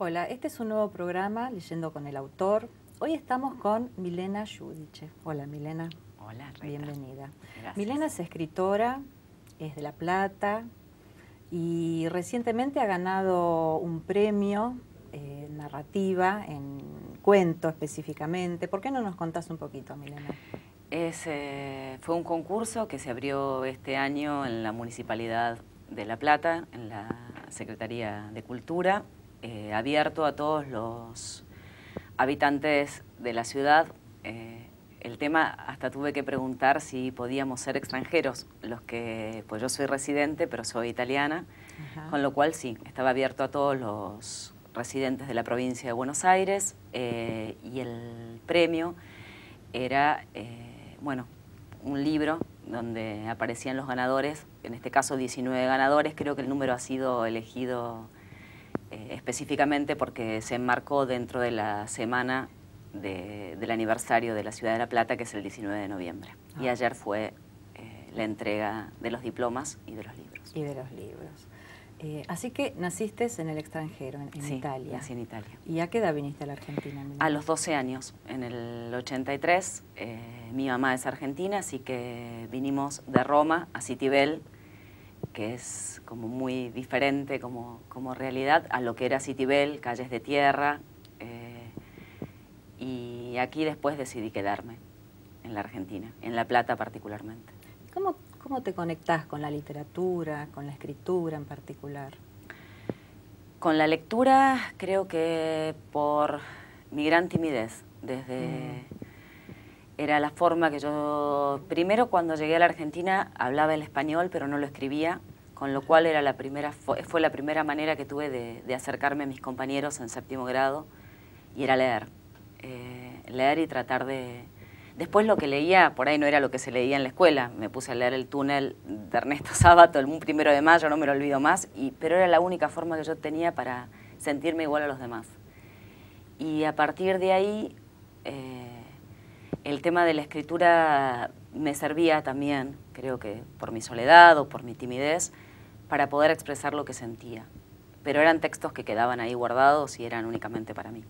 Hola, este es un nuevo programa, Leyendo con el Autor. Hoy estamos con Milena Giudice. Hola, Milena. Hola, Rita. Bienvenida. Gracias. Milena es escritora, es de La Plata y recientemente ha ganado un premio narrativa en cuento específicamente. ¿Por qué no nos contás un poquito, Milena? Fue un concurso que se abrió este año en la Municipalidad de La Plata, en la Secretaría de Cultura, abierto a todos los habitantes de la ciudad. El tema, hasta tuve que preguntar si podíamos ser extranjeros, pues yo soy residente, pero soy italiana, con lo cual sí, estaba abierto a todos los residentes de la provincia de Buenos Aires, y el premio era, un libro donde aparecían los ganadores, en este caso 19 ganadores. Creo que el número ha sido elegido específicamente porque se enmarcó dentro de la semana del aniversario de la Ciudad de La Plata, que es el 19 de noviembre. Y ayer fue la entrega de los diplomas y de los libros. Y de los libros. Así que naciste en el extranjero, en Sí, Italia. nací en Italia. ¿Y a qué edad viniste a la Argentina, Milena? A los 12 años, en el 83. Mi mamá es argentina, así que vinimos de Roma a Citibel, que es como muy diferente como realidad a lo que era Citibel, calles de tierra. Y aquí después decidí quedarme en la Argentina, en La Plata particularmente. ¿Cómo te conectás con la literatura, con la escritura en particular? Con la lectura creo que por mi gran timidez, era la forma que yo, primero cuando llegué a la Argentina hablaba el español pero no lo escribía, con lo cual fue la primera manera que tuve de acercarme a mis compañeros en séptimo grado, y era leer. Leer y tratar de... Después lo que leía, por ahí no era lo que se leía en la escuela. Me puse a leer El túnel de Ernesto Sábato, el 1 de mayo, no me lo olvido más, pero era la única forma que yo tenía para sentirme igual a los demás. Y a partir de ahí, el tema de la escritura me servía también, creo que por mi soledad o por mi timidez, para poder expresar lo que sentía. Pero eran textos que quedaban ahí guardados y eran únicamente para mí.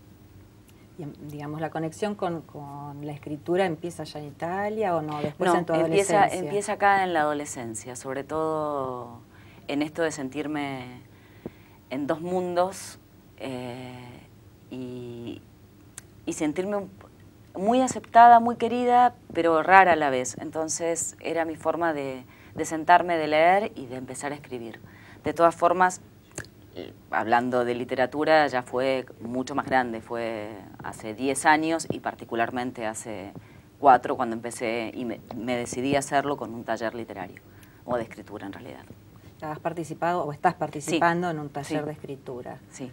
Y, digamos, ¿la conexión con la escritura empieza ya en Italia o no? Después en tu adolescencia. Empieza acá en la adolescencia, sobre todo en esto de sentirme en dos mundos, y sentirme muy aceptada, muy querida, pero rara a la vez. Entonces era mi forma de sentarme, de leer y de empezar a escribir. De todas formas, hablando de literatura, ya fue mucho más grande, fue hace 10 años y particularmente hace 4 cuando empecé y me decidí a hacerlo con un taller literario, o de escritura en realidad. ¿Has participado o estás participando en un taller Sí. de escritura? Sí.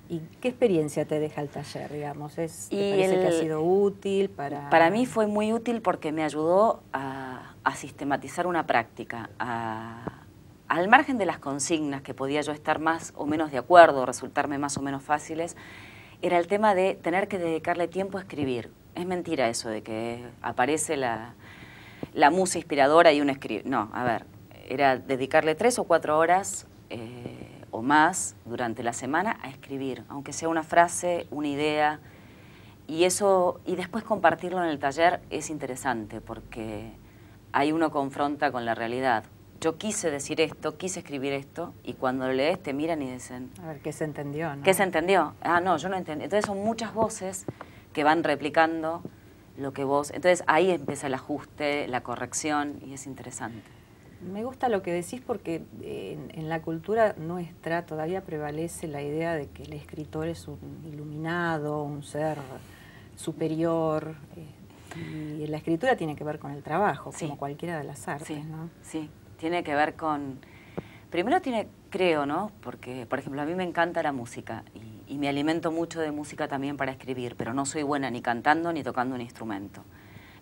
¿Y qué experiencia te deja el taller, digamos? ¿Te parece que ha sido útil para...? Para mí fue muy útil porque me ayudó a sistematizar una práctica, al margen de las consignas que podía yo estar más o menos de acuerdo, resultarme más o menos fáciles, era el tema de tener que dedicarle tiempo a escribir. Es mentira eso de que aparece la musa inspiradora y uno escribe. No, a ver, era dedicarle 3 o 4 horas o más durante la semana a escribir, aunque sea una frase, una idea, y después compartirlo en el taller es interesante porque ahí uno confronta con la realidad. Yo quise decir esto, quise escribir esto, y cuando lo lees te miran y dicen... A ver, ¿qué se entendió, no? ¿Qué se entendió? Ah, no, yo no entendí. Entonces son muchas voces que van replicando lo que vos... Entonces ahí empieza el ajuste, la corrección, y es interesante. Me gusta lo que decís porque en la cultura nuestra todavía prevalece la idea de que el escritor es un iluminado, un ser superior, y la escritura tiene que ver con el trabajo, Sí. Como cualquiera de las artes, Sí, ¿no? sí, tiene que ver con... Primero creo, ¿no? Porque, por ejemplo, a mí me encanta la música y me alimento mucho de música también para escribir, pero no soy buena ni cantando ni tocando un instrumento.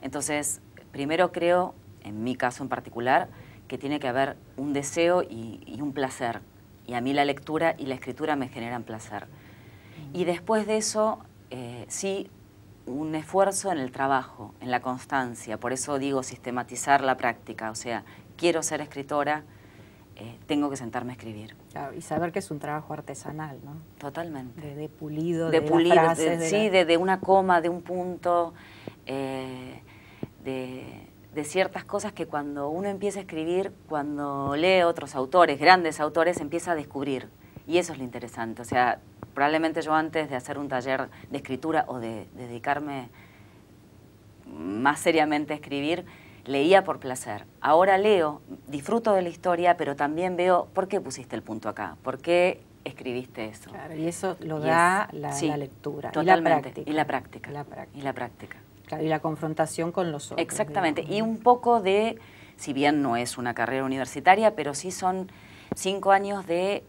Entonces, primero creo, en mi caso en particular, que tiene que haber un deseo y un placer. Y a mí la lectura y la escritura me generan placer. Y después de eso, sí, un esfuerzo en el trabajo, en la constancia. Por eso digo sistematizar la práctica. O sea, quiero ser escritora, tengo que sentarme a escribir. Claro, y saber que es un trabajo artesanal, ¿no? Totalmente. De pulido, de pulido, las frases, sí, de una coma, de un punto, de ciertas cosas que cuando uno empieza a escribir, cuando lee otros autores, grandes autores, empieza a descubrir. Y eso es lo interesante. O sea, probablemente yo antes de hacer un taller de escritura o de dedicarme más seriamente a escribir, leía por placer. Ahora leo, disfruto de la historia, pero también veo por qué pusiste el punto acá, por qué escribiste eso. Claro, y eso lo da sí, la lectura. Totalmente. Y la práctica. Y la práctica. Claro, y la confrontación con los otros. Exactamente. Digamos. Y un poco de, si bien no es una carrera universitaria, pero sí son 5 años de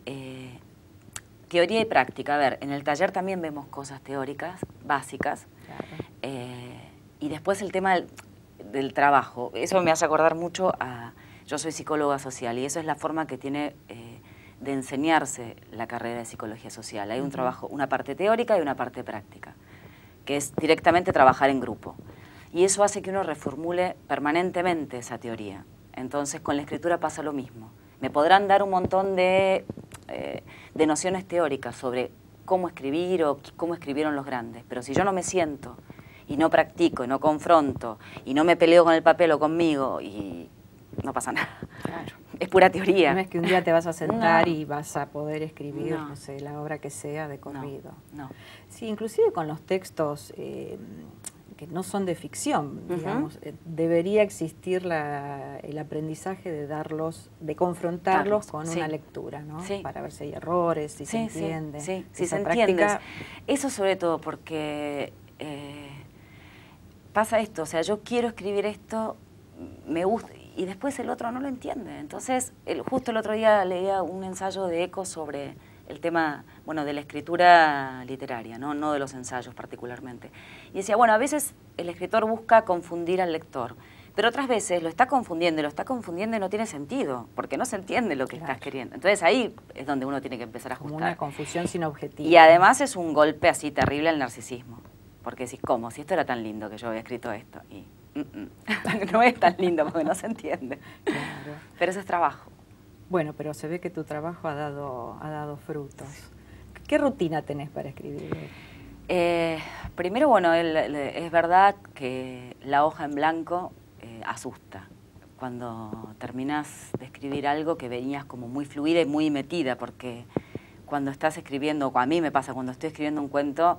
teoría y práctica. A ver, en el taller también vemos cosas teóricas, básicas. Claro. Y después el tema del trabajo. Eso me hace acordar mucho a... Yo soy psicóloga social y eso es la forma que tiene de enseñarse la carrera de psicología social. Hay un trabajo, una parte teórica y una parte práctica, que es directamente trabajar en grupo. Y eso hace que uno reformule permanentemente esa teoría. Entonces con la escritura pasa lo mismo. Me podrán dar un montón de nociones teóricas sobre cómo escribir o cómo escribieron los grandes, pero si yo no me siento y no practico, y no confronto, y no me peleo con el papel o conmigo, y no pasa nada. Claro. Es pura teoría. No es que un día te vas a sentar No. y vas a poder escribir, no sé, la obra que sea de corrido. No. Sí, inclusive con los textos que no son de ficción, digamos, debería existir el aprendizaje de darlos, de confrontarlos con una lectura, ¿no? Sí. Para ver si hay errores, si se entiende. Sí, si se práctica... entiende. Eso sobre todo porque pasa esto, o sea, yo quiero escribir esto, me gusta, y después el otro no lo entiende. Entonces, justo el otro día leía un ensayo de Eco sobre el tema, bueno, de la escritura literaria, no de los ensayos particularmente. Y decía, bueno, a veces el escritor busca confundir al lector, pero otras veces lo está confundiendo y no tiene sentido, porque no se entiende lo que estás queriendo. Entonces ahí es donde uno tiene que empezar a ajustar. Como una confusión sin objetivo. Y además es un golpe así terrible al narcisismo, porque decís, ¿cómo? Si esto era tan lindo que yo había escrito esto. Y no es tan lindo porque no se entiende. Claro. Pero eso es trabajo. Bueno, pero se ve que tu trabajo ha dado frutos. ¿Qué rutina tenés para escribir? Primero, bueno, es verdad que la hoja en blanco asusta. Cuando terminas de escribir algo que venías como muy fluida y muy metida, porque cuando estás escribiendo, o a mí me pasa, cuando estoy escribiendo un cuento,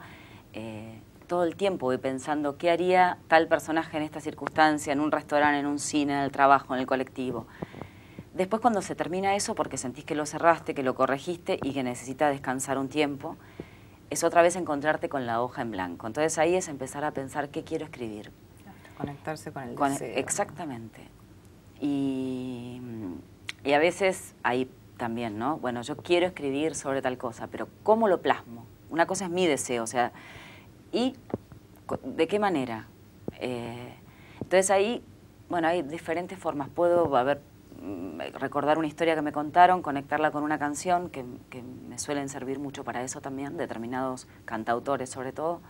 todo el tiempo voy pensando qué haría tal personaje en esta circunstancia, en un restaurante, en un cine, en el trabajo, en el colectivo. Después cuando se termina eso, porque sentís que lo cerraste, que lo corregiste y que necesitas descansar un tiempo, es otra vez encontrarte con la hoja en blanco. Entonces ahí es empezar a pensar qué quiero escribir. Conectarse con el deseo. Exactamente. Y a veces ahí también, ¿no? Bueno, yo quiero escribir sobre tal cosa, pero ¿cómo lo plasmo? Una cosa es mi deseo, o sea, ¿y de qué manera? Entonces ahí, bueno, hay diferentes formas. Puedo recordar una historia que me contaron, conectarla con una canción, que me suelen servir mucho para eso también, determinados cantautores sobre todo,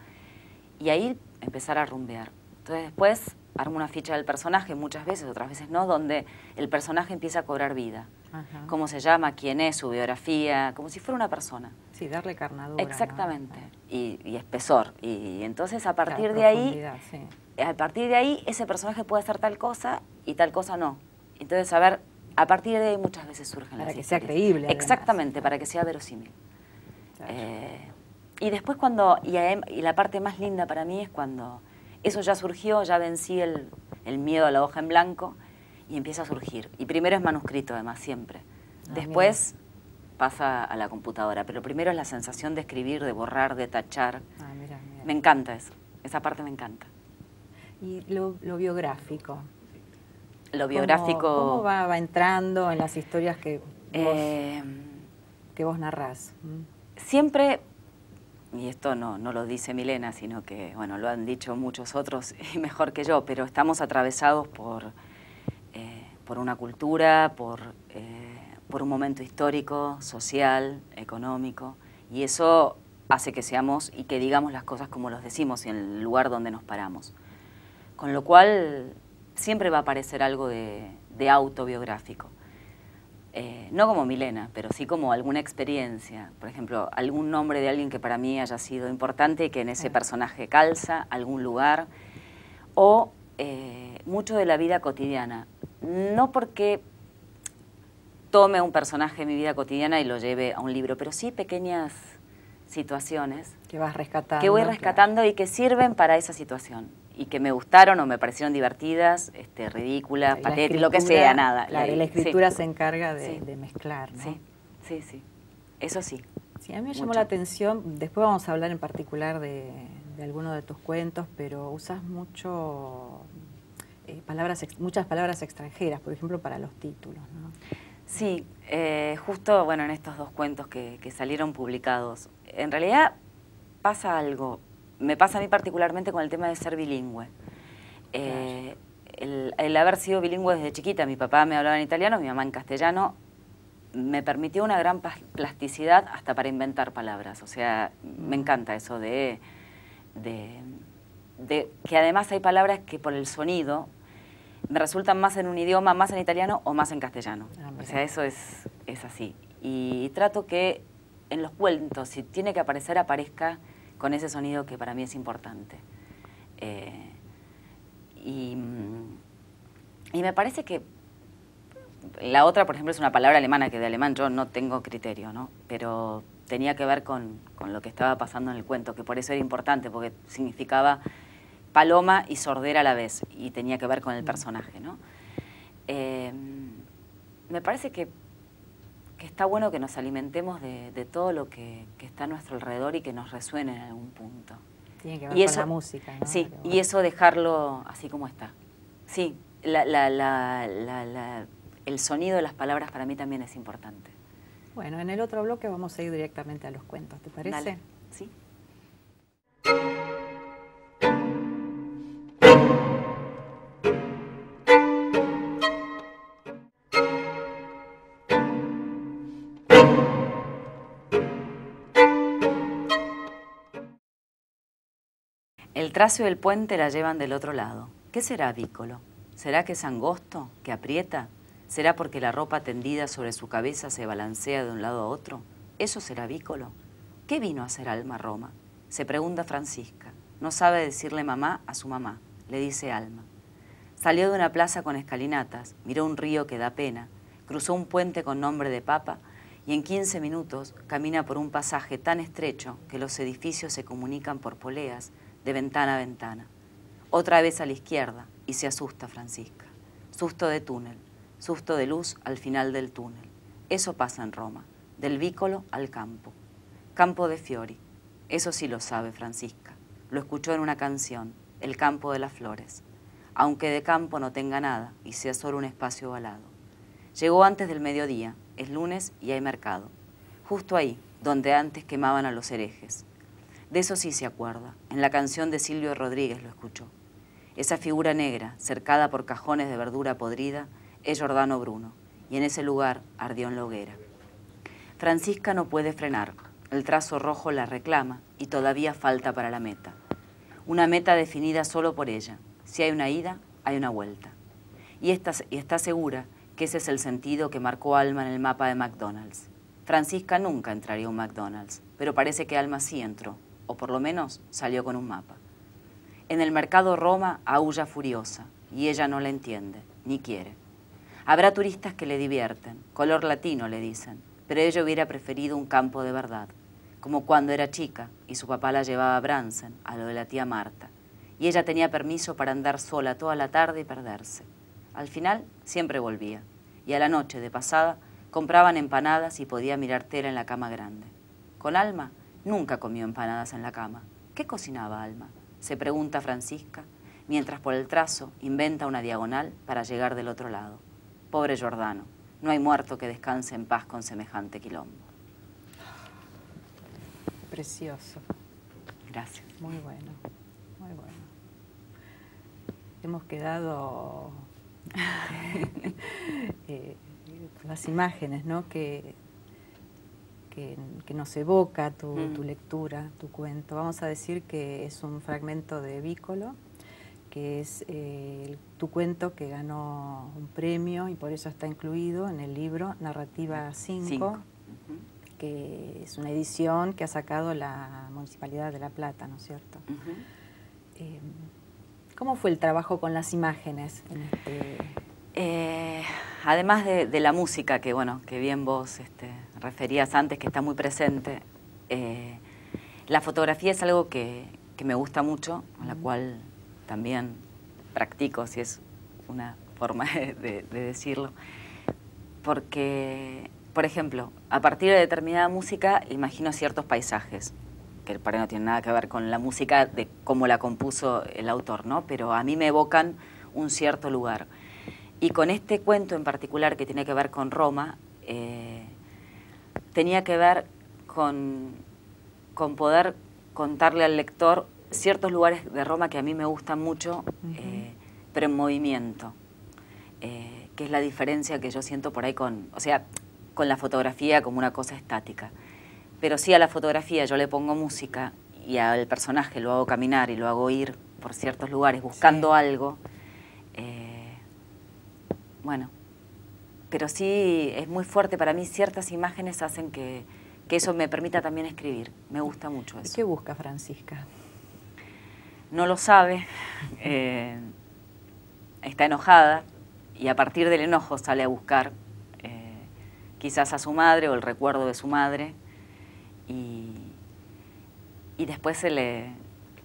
y ahí empezar a rumbear. Entonces después armo una ficha del personaje, muchas veces, otras veces no, donde el personaje empieza a cobrar vida. Ajá. Cómo se llama, quién es, su biografía, como si fuera una persona. Sí, darle carnadura. Exactamente, ¿no? y espesor. Y entonces a partir claro, de ahí, sí. A partir de ahí, ese personaje puede hacer tal cosa y tal cosa no. Entonces, a ver, a partir de ahí muchas veces surgen las historias. Para que sea creíble. Exactamente, además, para que sea verosímil. Claro. Y después cuando, y la parte más linda para mí es cuando eso ya surgió, ya vencí el miedo a la hoja en blanco y empieza a surgir. Y primero es manuscrito, además, siempre. Después pasa a la computadora, pero primero es la sensación de escribir, de borrar, de tachar. Mira. Me encanta eso, esa parte me encanta. ¿Y lo biográfico? Lo biográfico... ¿Cómo va entrando en las historias que vos narrás? Siempre, y esto no lo dice Milena, sino que bueno, lo han dicho muchos otros y mejor que yo, pero estamos atravesados por una cultura, por un momento histórico, social, económico, y eso hace que seamos y que digamos las cosas como los decimos y en el lugar donde nos paramos. Con lo cual siempre va a aparecer algo de autobiográfico. no como Milena, pero sí como alguna experiencia. Por ejemplo, algún nombre de alguien que para mí haya sido importante y que en ese personaje calza, algún lugar, o mucho de la vida cotidiana. No porque tome un personaje de mi vida cotidiana y lo lleve a un libro, pero sí pequeñas situaciones que vas rescatando. Que voy rescatando, claro, y que sirven para esa situación. Y que me gustaron o me parecieron divertidas, ridículas, patéticas, lo que sea, nada. Claro, la escritura sí. se encarga de mezclar, ¿no? Sí, sí, sí. Eso sí. Sí, a mí me llamó la atención, después vamos a hablar en particular de algunos de tus cuentos, pero usas mucho muchas palabras extranjeras, por ejemplo, para los títulos, ¿no? Sí, justo bueno, en estos dos cuentos que salieron publicados. En realidad pasa algo, me pasa a mí particularmente con el tema de ser bilingüe. Claro. El haber sido bilingüe desde chiquita, mi papá me hablaba en italiano, mi mamá en castellano, me permitió una gran plasticidad hasta para inventar palabras. O sea, me encanta eso de que además hay palabras que por el sonido me resultan más en un idioma, más en italiano o más en castellano. O sea, eso es así. Y trato que en los cuentos, si tiene que aparecer, aparezca con ese sonido que para mí es importante. Y me parece que la otra, por ejemplo, es una palabra alemana, que de alemán yo no tengo criterio, ¿no? Pero tenía que ver con lo que estaba pasando en el cuento, que por eso era importante, porque significaba paloma y sordera a la vez, y tenía que ver con el personaje, ¿no? Me parece que está bueno que nos alimentemos de todo lo que está a nuestro alrededor y que nos resuene en algún punto. Tiene que ver con la música, ¿no? Sí, y eso dejarlo así como está. Sí, el sonido de las palabras para mí también es importante. Bueno, en el otro bloque vamos a ir directamente a los cuentos, ¿te parece? Dale. Sí. El trazo y el puente la llevan del otro lado. ¿Qué será Vícolo? ¿Será que es angosto, que aprieta? ¿Será porque la ropa tendida sobre su cabeza se balancea de un lado a otro? ¿Eso será Vícolo? ¿Qué vino a hacer Alma a Roma? Se pregunta Francisca. No sabe decirle mamá a su mamá. Le dice Alma. Salió de una plaza con escalinatas, miró un río que da pena, cruzó un puente con nombre de papa y en 15 minutos camina por un pasaje tan estrecho que los edificios se comunican por poleas de ventana a ventana. Otra vez a la izquierda y se asusta Francisca. Susto de túnel, susto de luz al final del túnel. Eso pasa en Roma, del Vícolo al campo. Campo de Fiori, eso sí lo sabe Francisca. Lo escuchó en una canción, El campo de las flores. Aunque de campo no tenga nada y sea solo un espacio ovalado. Llegó antes del mediodía, es lunes y hay mercado. Justo ahí, donde antes quemaban a los herejes. De eso sí se acuerda, en la canción de Silvio Rodríguez lo escuchó. Esa figura negra, cercada por cajones de verdura podrida, es Giordano Bruno, y en ese lugar ardió en la hoguera. Francisca no puede frenar, el trazo rojo la reclama y todavía falta para la meta. Una meta definida solo por ella. Si hay una ida, hay una vuelta. Y está segura que ese es el sentido que marcó Alma en el mapa de McDonald's. Francisca nunca entraría a un McDonald's, pero parece que Alma sí entró, o por lo menos salió con un mapa. En el mercado Roma aúlla furiosa, y ella no la entiende, ni quiere. Habrá turistas que le divierten, color latino le dicen, pero ella hubiera preferido un campo de verdad, como cuando era chica y su papá la llevaba a Bransen, a lo de la tía Marta, y ella tenía permiso para andar sola toda la tarde y perderse. Al final siempre volvía, y a la noche de pasada compraban empanadas y podía mirar tela en la cama grande. Con Alma nunca comió empanadas en la cama. ¿Qué cocinaba Alma?, se pregunta Francisca, mientras por el trazo inventa una diagonal para llegar del otro lado. Pobre Giordano, no hay muerto que descanse en paz con semejante quilombo. Precioso. Gracias. Muy bueno, muy bueno. Hemos quedado con las imágenes, ¿no?, que nos evoca tu lectura, tu cuento. Vamos a decir que es un fragmento de Vícolo, que es tu cuento que ganó un premio y por eso está incluido en el libro Narrativa 5, que es una edición que ha sacado la Municipalidad de La Plata, ¿no es cierto? ¿Cómo fue el trabajo con las imágenes en este...? Además de la música, que bueno, que bien vos referías antes, que está muy presente, la fotografía es algo que me gusta mucho, con la cual también practico, si es una forma de decirlo, porque, por ejemplo, a partir de determinada música imagino ciertos paisajes, que por ahí no tienen nada que ver con la música de cómo la compuso el autor, ¿no? Pero a mí me evocan un cierto lugar. Y con este cuento en particular, que tiene que ver con Roma, tenía que ver con poder contarle al lector ciertos lugares de Roma que a mí me gustan mucho, pero en movimiento, que es la diferencia que yo siento por ahí con la fotografía como una cosa estática. Pero sí, a la fotografía yo le pongo música y al personaje lo hago caminar y lo hago ir por ciertos lugares buscando algo. Bueno, pero sí es muy fuerte para mí, ciertas imágenes hacen que eso me permita también escribir. Me gusta mucho eso. ¿Y qué busca Francisca? No lo sabe, está enojada y a partir del enojo sale a buscar quizás a su madre o el recuerdo de su madre y después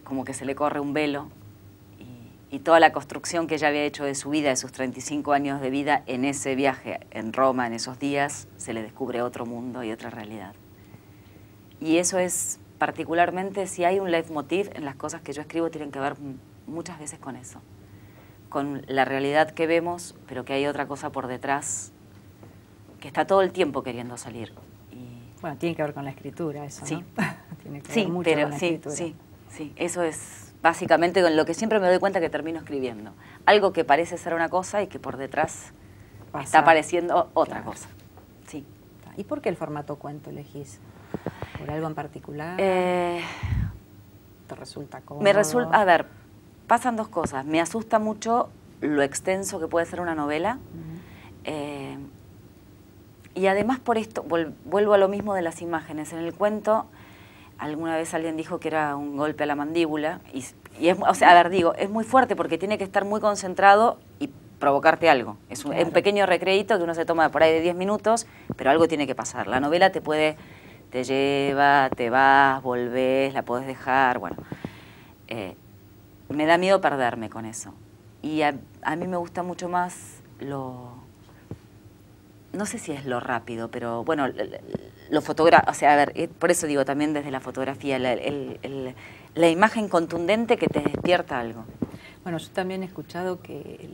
como que se le corre un velo y toda la construcción que ella había hecho de su vida, de sus 35 años de vida en ese viaje en Roma, en esos días, se le descubre otro mundo y otra realidad. Y eso es particularmente, si hay un leitmotiv en las cosas que yo escribo, tienen que ver muchas veces con eso, con la realidad que vemos, pero que hay otra cosa por detrás que está todo el tiempo queriendo salir. Bueno, tiene que ver con la escritura eso, sí. ¿no? Tiene que ver mucho con la escritura. Sí, eso es básicamente con lo que siempre me doy cuenta que termino escribiendo. Algo que parece ser una cosa y que por detrás está apareciendo otra cosa. Sí. ¿Y por qué el formato cuento elegís? ¿Por algo en particular? ¿Te resulta cómodo? A ver, pasan dos cosas. Me asusta mucho lo extenso que puede ser una novela. Y además por esto, vuelvo a lo mismo de las imágenes. En el cuento, alguna vez alguien dijo que era un golpe a la mandíbula. Y es muy fuerte porque tiene que estar muy concentrado y provocarte algo. Es un pequeño recreíto que uno se toma por ahí de 10 minutos, pero algo tiene que pasar. La novela te lleva, te vas, volvés, la podés dejar, bueno. Me da miedo perderme con eso. Y a mí me gusta mucho más no sé si es lo rápido, pero bueno, lo fotográfico, por eso digo también desde la fotografía, la imagen contundente que te despierta algo. Bueno, yo también he escuchado que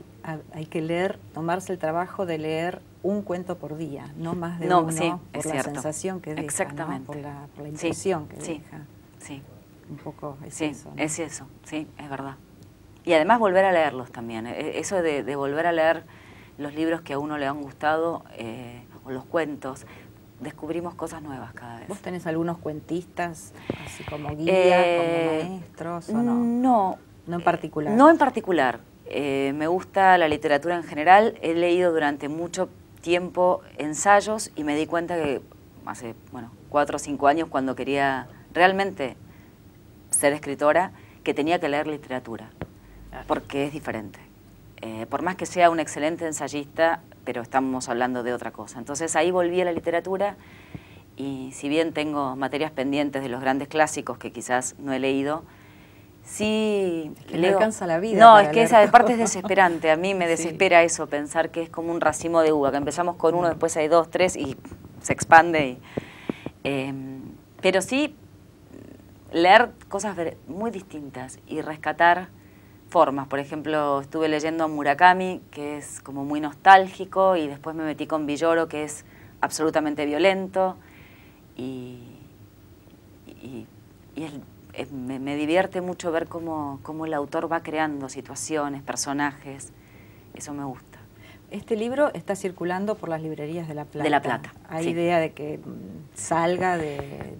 hay que tomarse el trabajo de leer un cuento por día, no más de uno, sí, por la sensación que deja, exactamente. ¿no? por la impresión que deja. Sí. Un poco es eso, ¿no? Es eso, sí, es verdad. Y además volver a leerlos también, eso de volver a leer los libros que a uno le han gustado o los cuentos, descubrimos cosas nuevas cada vez. ¿Vos tenés algunos cuentistas así como guías, como maestros o no? No en particular. No en particular. Me gusta la literatura en general. He leído durante mucho tiempo ensayos y me di cuenta que hace 4 o 5 años, cuando quería realmente ser escritora, que tenía que leer literatura, porque es diferente. Por más que sea un excelente ensayista, pero estamos hablando de otra cosa. Entonces ahí volví a la literatura y si bien tengo materias pendientes de los grandes clásicos que quizás no he leído, sí es que leo. No alcanza la vida. No, es que esa parte es desesperante. A mí me desespera eso, pensar que es como un racimo de uva, que empezamos con uno, después hay 2, 3 y se expande. Pero sí leer cosas muy distintas y rescatar formas. Por ejemplo, estuve leyendo a Murakami, que es como muy nostálgico, y después me metí con Villoro, que es absolutamente violento, me divierte mucho ver cómo el autor va creando situaciones, personajes. Eso me gusta. Este libro está circulando por las librerías de La Plata. De La Plata, ¿Hay idea de que salga de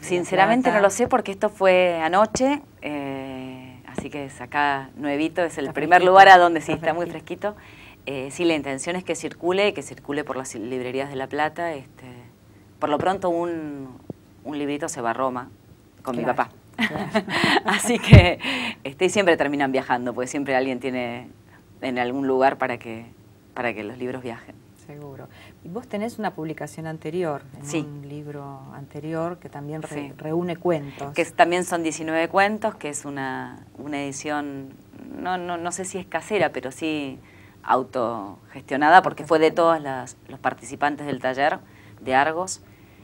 Sinceramente no lo sé, porque esto fue anoche, así que es acá nuevito, es el Está primer fresquito, lugar a donde sí, está está muy fresquito. Sí, la intención es que circule por las librerías de La Plata. Por lo pronto un librito se va a Roma con mi papá. Claro. Así que siempre terminan viajando, porque siempre alguien tiene en algún lugar para que los libros viajen. Seguro. Y vos tenés una publicación anterior, Sí. un libro anterior que también Sí. reúne cuentos. Que también son 19 cuentos, que es una edición, no sé si es casera, pero sí autogestionada, porque fue de todos los participantes del taller de Argos,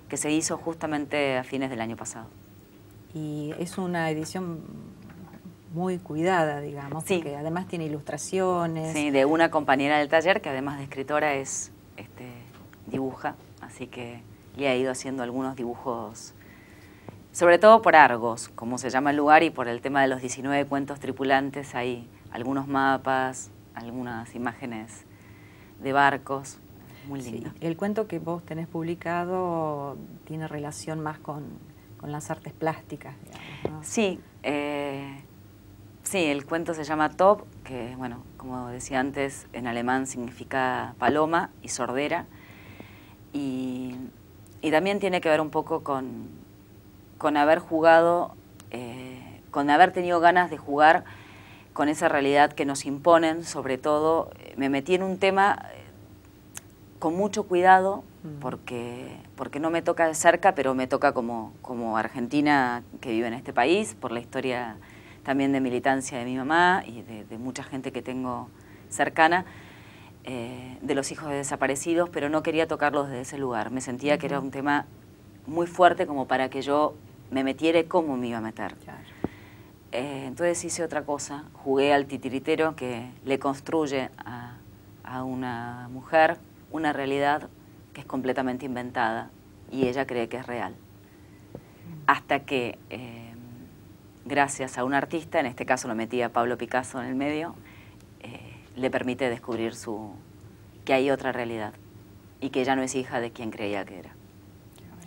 que se hizo justamente a fines del año pasado. Y es una edición muy cuidada, digamos, Sí. porque además tiene ilustraciones. Sí, de una compañera del taller, que además de escritora dibuja, así que le ha ido haciendo algunos dibujos, sobre todo por Argos, como se llama el lugar, y por el tema de los 19 cuentos tripulantes. Hay algunos mapas, algunas imágenes de barcos, muy lindo. Sí. El cuento que vos tenés publicado tiene relación más con las artes plásticas, digamos, ¿no? Sí, sí, el cuento se llama Top, que, bueno, como decía antes, en alemán significa paloma y sordera, y también tiene que ver un poco con haber jugado, con haber tenido ganas de jugar con esa realidad que nos imponen. Sobre todo, me metí en un tema con mucho cuidado, porque no me toca de cerca, pero me toca como argentina que vive en este país, por la historia también de militancia de mi mamá y de mucha gente que tengo cercana, de los hijos de desaparecidos, pero no quería tocarlos desde ese lugar. Me sentía que era un tema muy fuerte como para que yo me metiera cómo me iba a meter. Claro. Entonces hice otra cosa, jugué al titiritero que le construye a una mujer una realidad que es completamente inventada y ella cree que es real. Hasta que, gracias a un artista, en este caso lo metí a Pablo Picasso en el medio, le permite descubrir que hay otra realidad y que ella no es hija de quien creía que era.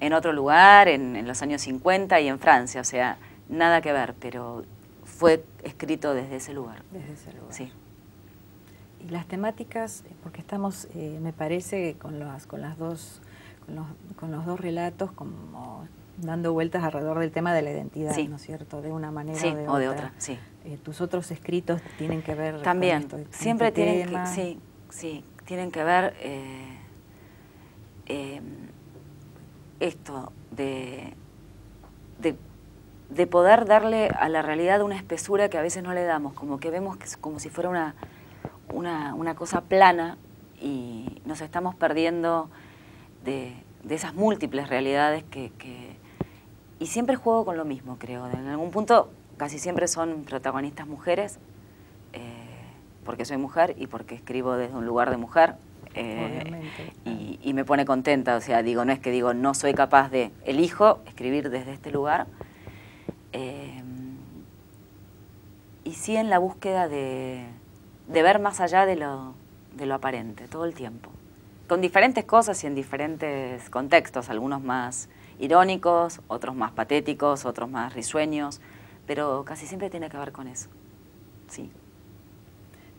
En otro lugar, en los años 50 y en Francia, o sea, nada que ver, pero fue escrito desde ese lugar. Desde ese lugar. Sí. Y las temáticas, porque estamos, me parece, con los dos relatos como dando vueltas alrededor del tema de la identidad, Sí. ¿no es cierto? De una manera Sí, o de otra. o de otra, sí. Tus otros escritos tienen que ver también, con esto. siempre este tienen tema. que, sí, tienen que ver esto de poder darle a la realidad una espesura que a veces no le damos, como que vemos que es como si fuera una cosa plana, y nos estamos perdiendo de esas múltiples realidades y siempre juego con lo mismo, creo. En algún punto casi siempre son protagonistas mujeres, porque soy mujer y porque escribo desde un lugar de mujer, y me pone contenta. O sea, no es que digo no soy capaz de, elijo escribir desde este lugar, y sí en la búsqueda de ver más allá de lo aparente todo el tiempo, con diferentes cosas y en diferentes contextos, algunos más irónicos, otros más patéticos, otros más risueños, pero casi siempre tiene que ver con eso. Sí.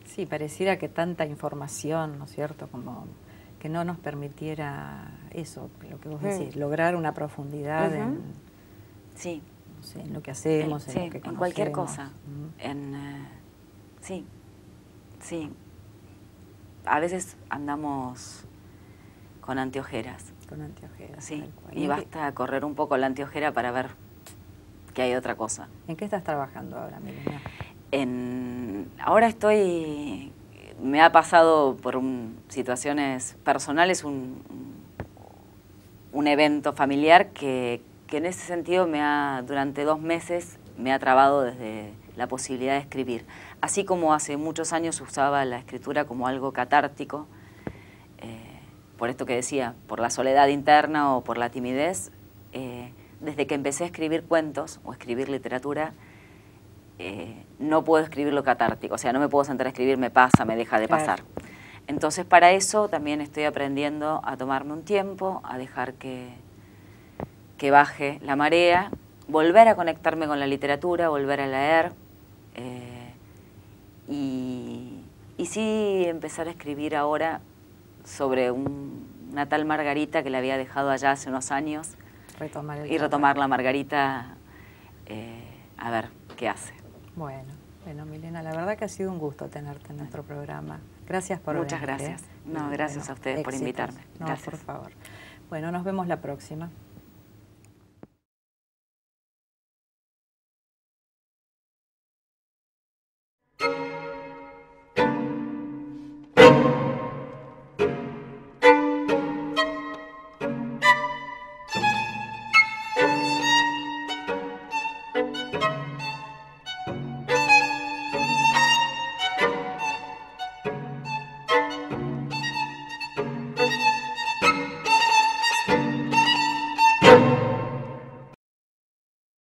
Sí, pareciera que tanta información, ¿no es cierto?, como que no nos permitiera eso, lo que vos decís, lograr una profundidad sí. No sé, en lo que hacemos, sí, en lo que conocemos. en cualquier cosa. Sí, sí. A veces andamos con anteojeras. Con anteojeras. Sí, y basta correr un poco la anteojera para ver que hay otra cosa. ¿En qué estás trabajando ahora, Milena? Ahora me ha pasado por situaciones personales un evento familiar que en ese sentido durante 2 meses me ha trabado desde la posibilidad de escribir. Así como hace muchos años usaba la escritura como algo catártico, por esto que decía, por la soledad interna o por la timidez, desde que empecé a escribir cuentos o escribir literatura, no puedo escribir lo catártico, o sea, no me puedo sentar a escribir, me pasa, me deja de pasar. Entonces, para eso también estoy aprendiendo a tomarme un tiempo, a dejar que baje la marea, volver a conectarme con la literatura, volver a leer, Y sí empezar a escribir ahora sobre una tal Margarita que la había dejado allá hace unos años. Retomar la Margarita, a ver qué hace. Bueno, Milena, la verdad que ha sido un gusto tenerte en nuestro programa. Gracias por venir. Muchas gracias. No, gracias a ustedes por invitarme. No, gracias. por favor. Bueno, nos vemos la próxima.